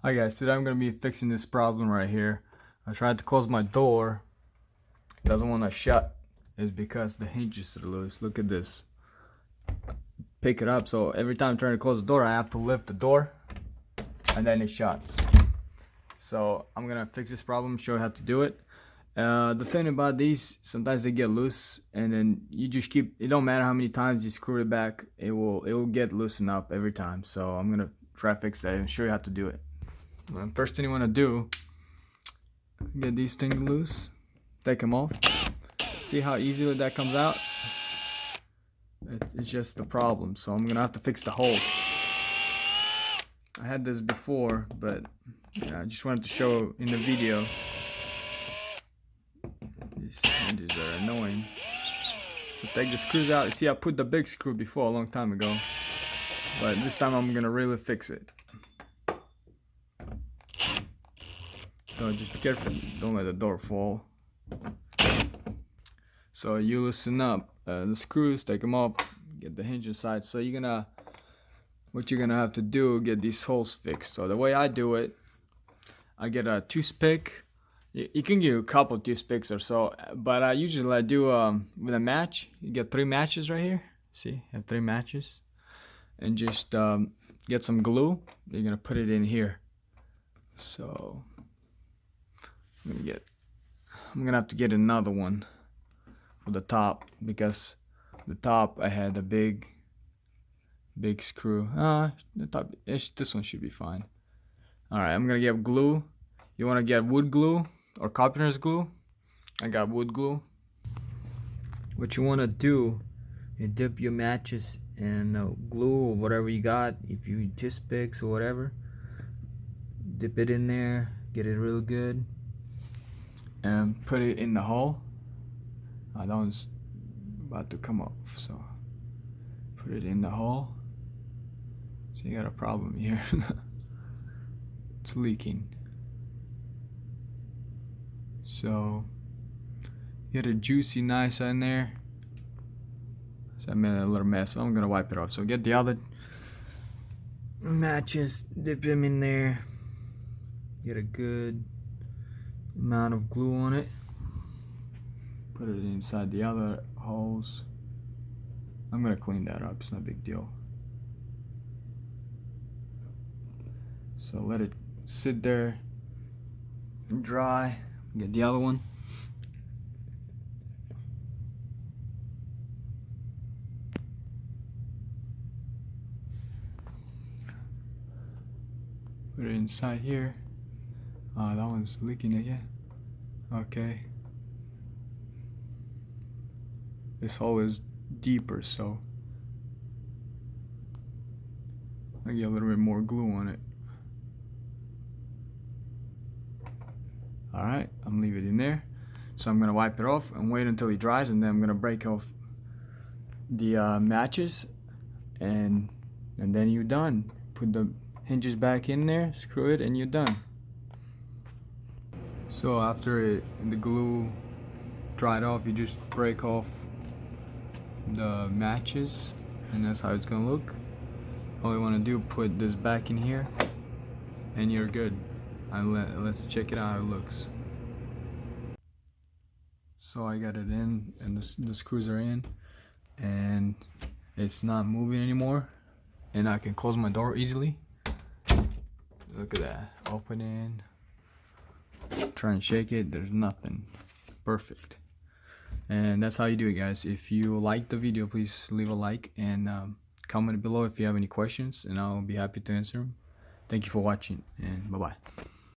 Hi guys, today I'm going to be fixing this problem right here. I tried to close my door. It doesn't want to shut. It's because the hinges are loose. Look at this. Pick it up, so every time I'm trying to close the door I have to lift the door and then it shuts. So I'm going to fix this problem, show you how to do it. The thing about these, sometimes they get loose and then you just keep, it don't matter how many times you screw it back, it will get loosened up every time. So I'm going to try to fix that and show you how to do it. First thing you want to do, get these things loose, take them off. See how easily that comes out? It's just a problem, so I'm gonna have to fix the hole. I had this before, but yeah, I just wanted to show in the video. These hinges are annoying. So take the screws out. You see, I put the big screw before a long time ago, but this time I'm gonna really fix it. So just be careful, don't let the door fall. So you loosen up the screws, take them up, get the hinge inside. So what you're gonna have to do, get these holes fixed. So the way I do it, I get a toothpick. You can get a couple toothpicks or so, but I usually do with a match. You get 3 matches right here. See, I have 3 matches, and just get some glue. You're gonna put it in here. So I'm gonna have to get another one for the top, because the top I had a big screw. The top, this one should be fine. Alright, I'm gonna get glue. You want to get wood glue or carpenter's glue? I got wood glue. What you want to do, you dip your matches in glue or whatever you got. If you toothpicks or whatever, dip it in there, get it real good, and put it in the hole. That one's about to come off, so put it in the hole. So you got a problem here. It's leaking. So get a juicy nice in there. So I made a little mess, so I'm gonna wipe it off. So get the other matches, dip them in there, get a good amount of glue on it, put it inside the other holes. I'm gonna clean that up, it's not a big deal. So let it sit there and dry. Get the other one. Put it inside here. That one's leaking again. Okay. This hole is deeper, so I get a little bit more glue on it. Alright, I'm leaving it in there. So I'm gonna wipe it off and wait until it dries, and then I'm gonna break off the matches, and then you're done. Put the hinges back in there, screw it, and you're done. So after the glue dried off, you just break off the matches, and that's how it's gonna look. All you want to do, put this back in here, and you're good. Let's check it out how it looks. So I got it in, and the screws are in, and it's not moving anymore, and I can close my door easily. Look at that, opening, try and shake it, there's nothing. Perfect. And that's how you do it, guys. If you like the video, please leave a like and comment below if you have any questions, and I'll be happy to answer them. Thank you for watching, and bye bye.